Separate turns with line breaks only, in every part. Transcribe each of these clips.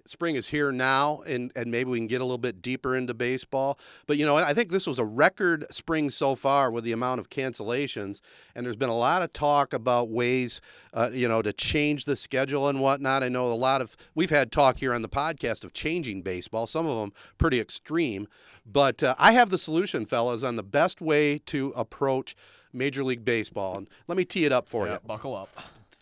spring is here now, and maybe we can get a little bit deeper into baseball. But, I think this was a record spring so far with the amount of cancellations, and there's been a lot of talk about ways, to change the schedule and whatnot. I know we've had talk here on the podcast of changing baseball, some of them pretty extreme. But I have the solution, fellas, on the best way to approach Major League Baseball. And let me tee it up for you.
Buckle up.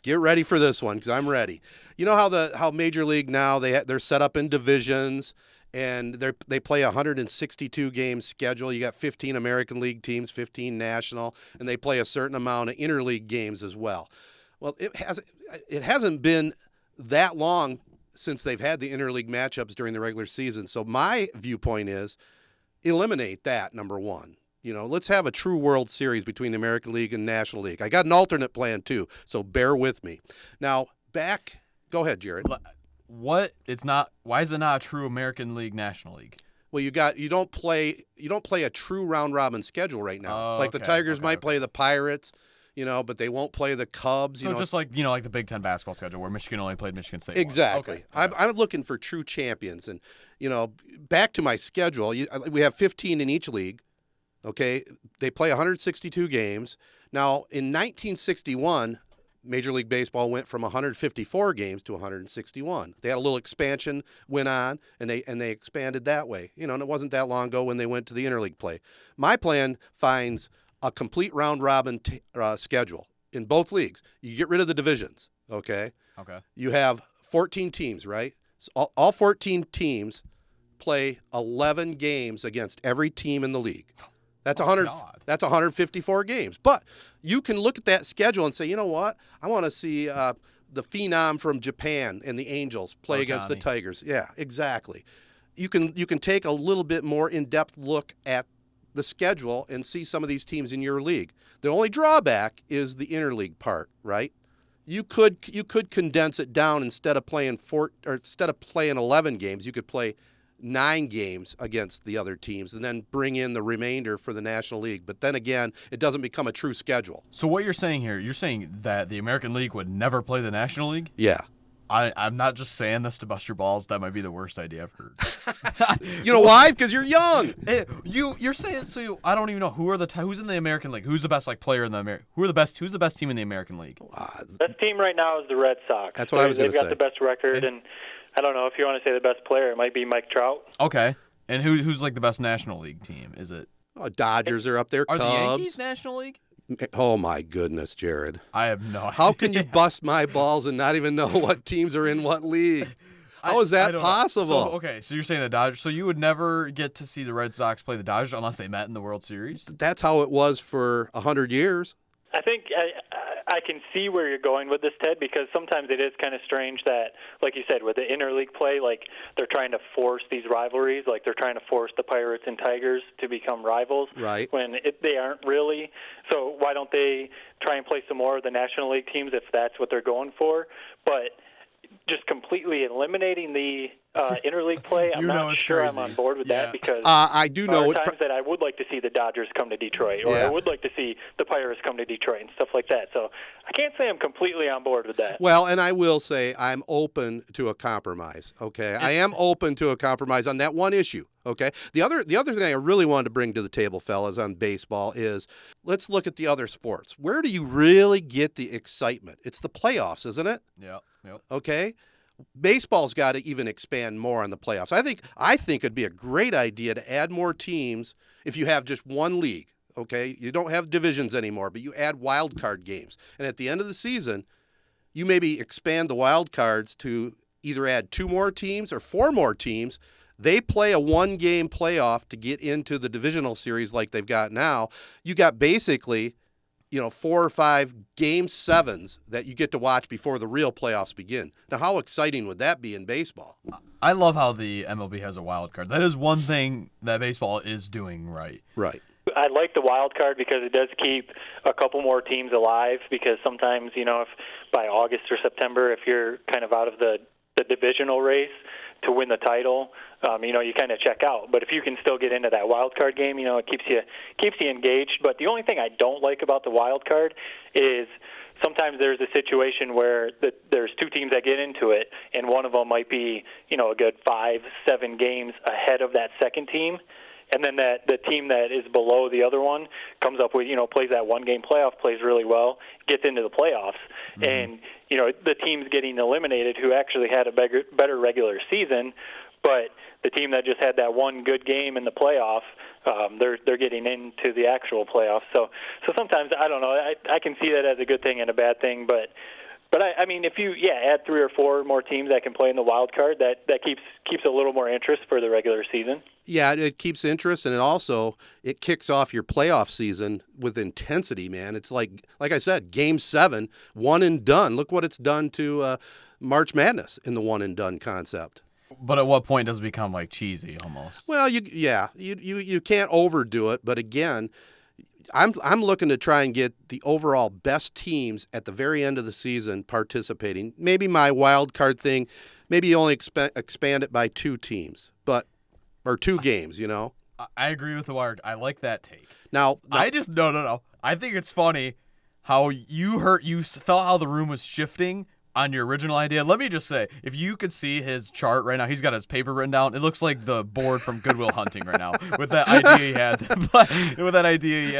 Get ready for this one because I'm ready. You know how Major League now, they're set up in divisions, and they play a 162 game schedule. You got 15 American League teams, 15 national, and they play a certain amount of interleague games as well. Well, it hasn't been that long since they've had the interleague matchups during the regular season. So my viewpoint is eliminate that, number one. Let's have a true World Series between the American League and National League. I got an alternate plan, too, so bear with me. Now, go ahead, Jared.
Why is it not a true American League, National League?
Well, you don't play a true round-robin schedule right now. The Tigers might play the Pirates, but they won't play the Cubs.
So just like the Big Ten basketball schedule where Michigan only played Michigan State.
Exactly. Okay. I'm looking for true champions. And, back to my schedule, we have 15 in each league. Okay, they play 162 games. Now, in 1961, Major League Baseball went from 154 games to 161. They had a little expansion went on, and they expanded that way. And it wasn't that long ago when they went to the interleague play. My plan finds a complete round-robin schedule in both leagues. You get rid of the divisions, okay?
Okay.
You have 14 teams, right? So all 14 teams play 11 games against every team in the league. That's 100. That's 154 games. But you can look at that schedule and say, you know what? I want to see the phenom from Japan and the Angels play against the Tigers. Yeah, exactly. You can take a little bit more in-depth look at the schedule and see some of these teams in your league. The only drawback is the interleague part, right? You could condense it down instead of playing 11 games. You could play 9 games against the other teams and then bring in the remainder for the National League. But then again, it doesn't become a true schedule.
So what you're saying here, you're saying that the American League would never play the National League?
Yeah.
I'm not just saying this to bust your balls. That might be the worst idea I've heard.
You know why? Because you're young.
You're saying so. I don't even know who's in the American League. Who's the best player in the American? Who's the best team in the American League?
Best team right now is the Red Sox.
That's what I was going to say.
They've got the best record, and I don't know if you want to say the best player. It might be Mike Trout.
Okay. And who's the best National League team? Is it?
Dodgers are up there.
Are
Cubs.
The Yankees National League?
Oh, my goodness, Jared.
I have no idea.
How can you bust my balls and not even know what teams are in what league? How is that possible?
So you're saying the Dodgers. So you would never get to see the Red Sox play the Dodgers unless they met in the World Series?
That's how it was for 100 years.
I think I can see where you're going with this, Ted, because sometimes it is kind of strange that, like you said, with the interleague play, like they're trying to force these rivalries, like they're trying to force the Pirates and Tigers to become rivals,
right?
When they aren't really. So why don't they try and play some more of the National League teams if that's what they're going for? But just completely eliminating the interleague play, I'm not sure
crazy.
I'm on board with that because
I do know
there are times that I would like to see the Dodgers come to Detroit, or I would like to see the Pirates come to Detroit and stuff like that. So I can't say I'm completely on board with that.
Well, and I will say I'm open to a compromise, okay? I am open to a compromise on that one issue, okay? The other thing I really wanted to bring to the table, fellas, on baseball is let's look at the other sports. Where do you really get the excitement? It's the playoffs, isn't it?
Yeah. Yep.
Okay? Baseball's got to even expand more on the playoffs. I think it'd be a great idea to add more teams if you have just one league, okay? You don't have divisions anymore, but you add wild card games. And at the end of the season, you maybe expand the wild cards to either add 2 more teams or 4 more teams. They play a 1-game playoff to get into the divisional series like they've got now. You got basically 4 or 5 game 7s that you get to watch before the real playoffs begin. Now, how exciting would that be in baseball?
I love how the MLB has a wild card. That is one thing that baseball is doing right.
Right.
I like the wild card because it does keep a couple more teams alive because sometimes, if by August or September, if you're kind of out of the divisional race to win the title, you kind of check out. But if you can still get into that wild card game, it keeps you engaged. But the only thing I don't like about the wild card is sometimes there's a situation where there's two teams that get into it, and one of them might be, a good 5-7 games ahead of that second team. And then the team that is below the other one comes up with, plays that one-game playoff, plays really well, gets into the playoffs. Mm-hmm. And, the teams getting eliminated who actually had a better regular season, but the team that just had that one good game in the playoff, they're getting into the actual playoffs. So sometimes, I don't know, I can see that as a good thing and a bad thing, but I mean, if you add 3 or 4 more teams that can play in the wild card, that keeps a little more interest for the regular season.
Yeah, it keeps interest, and it kicks off your playoff season with intensity, man. It's like I said, Game 7, one and done. Look what it's done to March Madness in the one and done concept.
But at what point does it become like cheesy almost?
Well, you can't overdo it, but again, I'm looking to try and get the overall best teams at the very end of the season participating. Maybe my wild card thing, maybe you only expand it by 2 tems, or 2 games,
I agree with the wild. I like that take.
Now
I just no. I think it's funny how you felt how the room was shifting on your original idea. Let me just say, if you could see his chart right now, he's got his paper written down. It looks like the board from Good Will Hunting right now with that idea he had.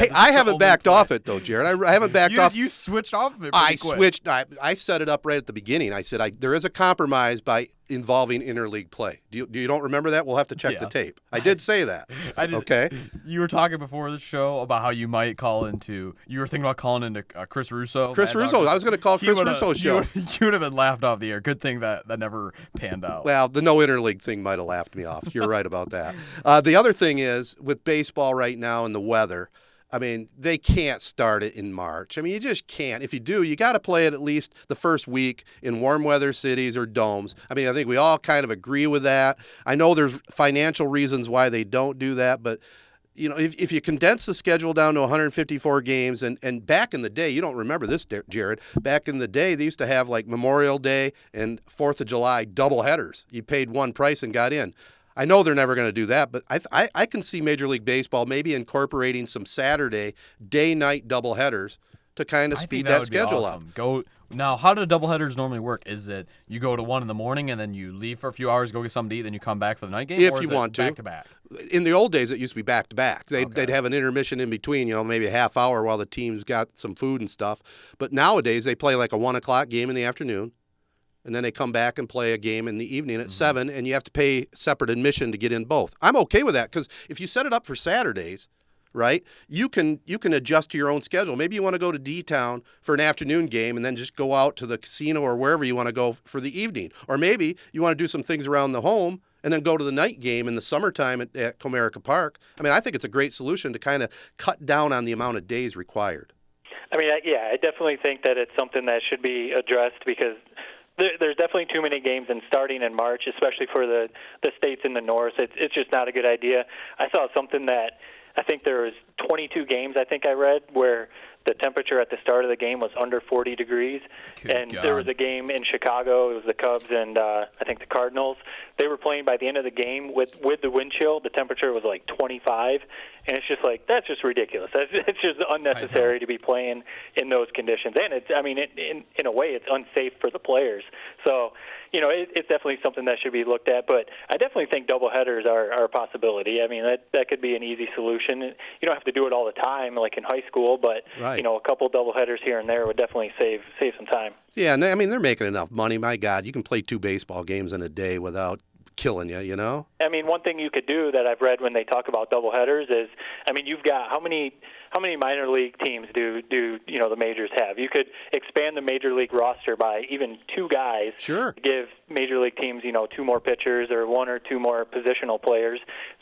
Hey, I haven't backed off it though, Jared. I haven't backed off.
You switched off of it.
I switched. I set it up right at the beginning. I said there is a compromise by involving interleague play. You don't remember that? We'll have to check the tape. I did say that. Okay.
You were talking before the show about how you might call into. You were thinking about calling into Chris Russo.
Chris Russo. I was going to call Chris Russo's show.
You would have been laughed off the air. Good thing that never panned out.
Well, the no interleague thing might have laughed me off. You're right about that. The other thing is with baseball right now and the weather. I mean, they can't start it in March. I mean, you just can't. If you do, you got to play it at least the first week in warm weather cities or domes. I mean, I think we all kind of agree with that. I know there's financial reasons why they don't do that, but if you condense the schedule down to 154 games, and back in the day, you don't remember this, Jared, back in the day, they used to have like Memorial Day and 4th of July doubleheaders. You paid one price and got in. I know they're never going to do that, but I can see Major League Baseball maybe incorporating some Saturday day-night doubleheaders to kind of speed that schedule up.
Now, how do doubleheaders normally work? Is it you go to 1 in the morning and then you leave for a few hours, go get something to eat, then you come back for the night game?
If you want to.
Back-to-back?
In the old days, it used to be back-to-back. They'd have an intermission in between, maybe a half hour while the teams got some food and stuff. But nowadays, they play like a 1 o'clock game in the afternoon. And then they come back and play a game in the evening at 7, and you have to pay separate admission to get in both. I'm okay with that because if you set it up for Saturdays, right, you can adjust to your own schedule. Maybe you want to go to D-Town for an afternoon game and then just go out to the casino or wherever you want to go for the evening. Or maybe you want to do some things around the home and then go to the night game in the summertime at Comerica Park. I mean, I think it's a great solution to kind of cut down on the amount of days required.
I mean, I definitely think that it's something that should be addressed because there's definitely too many games, and starting in March, especially for the states in the north, it's just not a good idea. I saw something that I think there was 22 games, I think I read, where the temperature at the start of the game was under 40 degrees. Good God. There was a game in Chicago. It was the Cubs and I think the Cardinals. They were playing by the end of the game with the wind chill. The temperature was like 25. And it's just like, that's just ridiculous. It's just unnecessary to be playing in those conditions. And in a way, it's unsafe for the players. So, it's definitely something that should be looked at. But I definitely think doubleheaders are a possibility. I mean, that could be an easy solution. You don't have to do it all the time, like in high school, but
right.
A couple doubleheaders here and there would definitely save some time.
Yeah, and they're making enough money. My God, you can play 2 baseball games in a day without killing you, I
mean, one thing you could do that I've read when they talk about doubleheaders is, I mean, you've got how many minor league teams do the majors have? You could expand the major league roster by even 2 guys.
Sure.
Give major league teams, 2 more pitchers or 1 or 2 more positional players.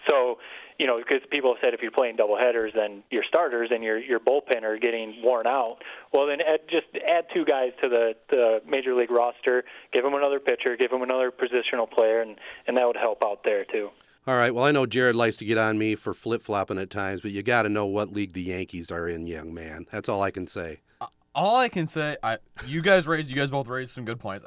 So, because people have said if you're playing doubleheaders, then your starters and your bullpen are getting worn out. Well, then just add 2 guys to the major league roster, give them another pitcher, give them another positional player, and that would help out there too.
All right. Well, I know Jared likes to get on me for flip-flopping at times, but you got to know what league the Yankees are in, young man. That's all I can say.
All I can say, you guys both raised some good points.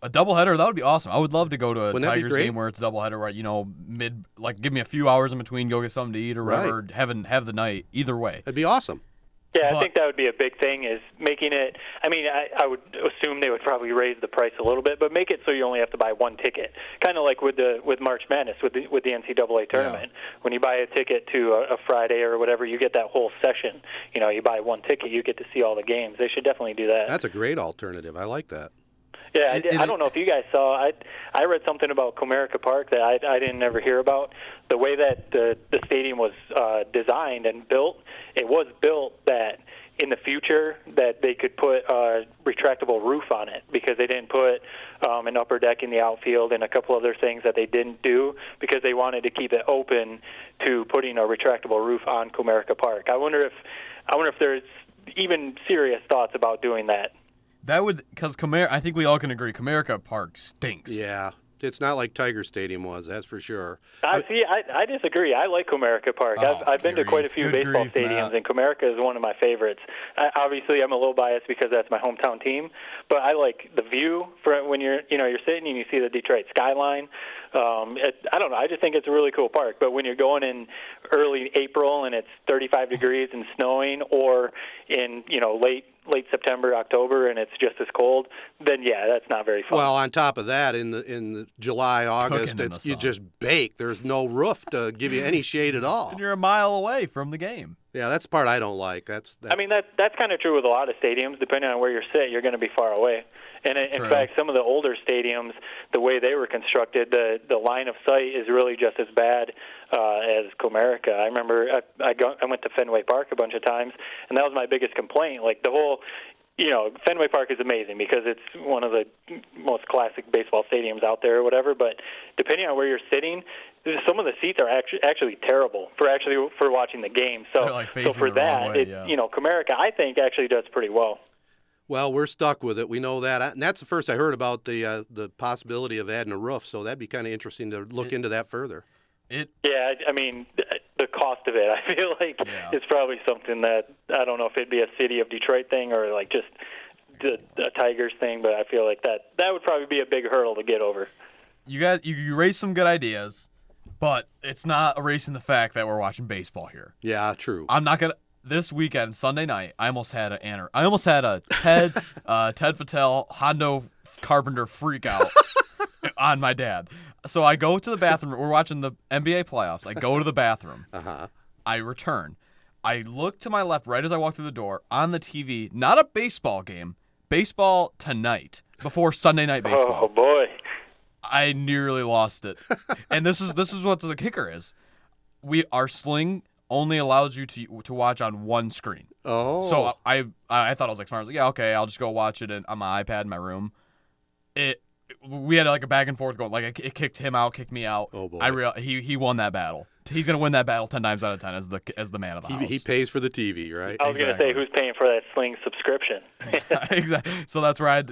A doubleheader, that would be awesome. I would love to go to a Tigers game where it's a doubleheader, where give me a few hours in between, go get something to eat or whatever, have the night. Either way,
it'd be awesome.
Yeah, I think that would be a big thing is making it. I mean, I would assume they would probably raise the price a little bit, but make it so you only have to buy one ticket. Kind of like with March Madness with the NCAA tournament. Yeah. When you buy a ticket to a Friday or whatever, you get that whole session. You know, you buy one ticket, you get to see all the games. They should definitely do that.
That's a great alternative. I like that.
Yeah, I don't know if you guys saw. I read something about Comerica Park that I didn't ever hear about. The way that the stadium was designed and built, it was built that in the future that they could put a retractable roof on it because they didn't put an upper deck in the outfield and a couple other things that they didn't do because they wanted to keep it open to putting a retractable roof on Comerica Park. I wonder if there's even serious thoughts about doing that.
That would, because I think we all can agree, Comerica Park stinks.
Yeah, it's not like Tiger Stadium was, that's for sure.
I disagree. I like Comerica Park. I've been to quite a few baseball stadiums, and Comerica is one of my favorites. Obviously, I'm a little biased because that's my hometown team, but I like the view for when you're sitting and you see the Detroit skyline. I don't know. I just think it's a really cool park. But when you're going in early April and it's 35 degrees and snowing, or in late September, October, and it's just as cold, then yeah, that's not very fun.
Well, on top of that, in the July, August, you just bake. There's no roof to give you any shade at all.
And you're a mile away from the game.
Yeah, that's the part I don't like. That's
kind of true with a lot of stadiums. Depending on where you're sit, you're going to be far away. And in fact, some of the older stadiums, the way they were constructed, the line of sight is really just as bad as Comerica. I remember I went to Fenway Park a bunch of times, and that was my biggest complaint. Like the whole, Fenway Park is amazing because it's one of the most classic baseball stadiums out there or whatever. But depending on where you're sitting, some of the seats are actually terrible for watching the game. So for that, Comerica I think actually does pretty well.
Well, we're stuck with it. We know that, and that's the first I heard about the possibility of adding a roof. So that'd be kind of interesting to look into that further.
Yeah, I mean, the cost of it, I feel like it's probably something that I don't know if it'd be a city of Detroit thing or like just the Tigers thing, but I feel like that would probably be a big hurdle to get over.
You guys, you raised some good ideas, but it's not erasing the fact that we're watching baseball here.
Yeah, true.
I'm not gonna. This weekend, Sunday night, I almost had a Ted Fattel Hondo Carpenter freak out on my dad. So I go to the bathroom. We're watching the NBA playoffs. I go to the bathroom. I return. I look to my left right as I walk through the door. On the TV, not a baseball game, Baseball Tonight before Sunday Night Baseball.
Oh boy!
I nearly lost it. And this is what the kicker is. Our Sling only allows you to watch on one screen.
Oh.
So I thought I was like smart. I was like, yeah, okay, I'll just go watch it on my iPad in my room. We had like a back and forth going. Like it kicked him out, kicked me out.
Oh boy.
He won that battle. He's gonna win that battle 10 times out of 10 as the man of the house.
He pays for the TV, right?
I was gonna say, who's paying for that Sling subscription?
Exactly. So that's where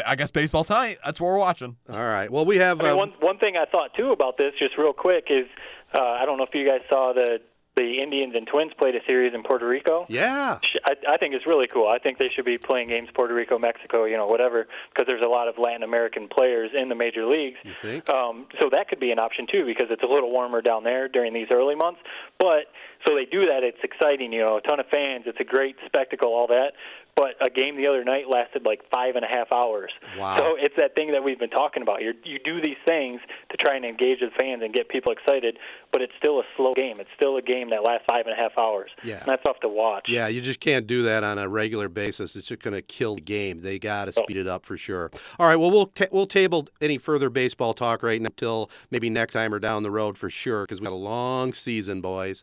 I guess Baseball Tonight. That's what we're watching.
All right. Well, we have
one thing I thought too about this, just real quick, is I don't know if you guys saw the Indians and Twins played a series in Puerto Rico.
Yeah.
I think it's really cool. I think they should be playing games Puerto Rico, Mexico, whatever, because there's a lot of Latin American players in the major leagues.
You think?
So that could be an option, too, because it's a little warmer down there during these early months. But so they do that. It's exciting, a ton of fans. It's a great spectacle, all that. But a game the other night lasted like 5.5 hours.
Wow.
So it's that thing that we've been talking about. You do these things to try and engage the fans and get people excited, but it's still a slow game. It's still a game that lasts 5.5 hours.
Yeah.
And that's tough to watch.
Yeah, you just can't do that on a regular basis. It's just going to kill the game. They got to speed it up for sure. All right, well, we'll table any further baseball talk right now until maybe next time or down the road for sure, because we got a long season, boys.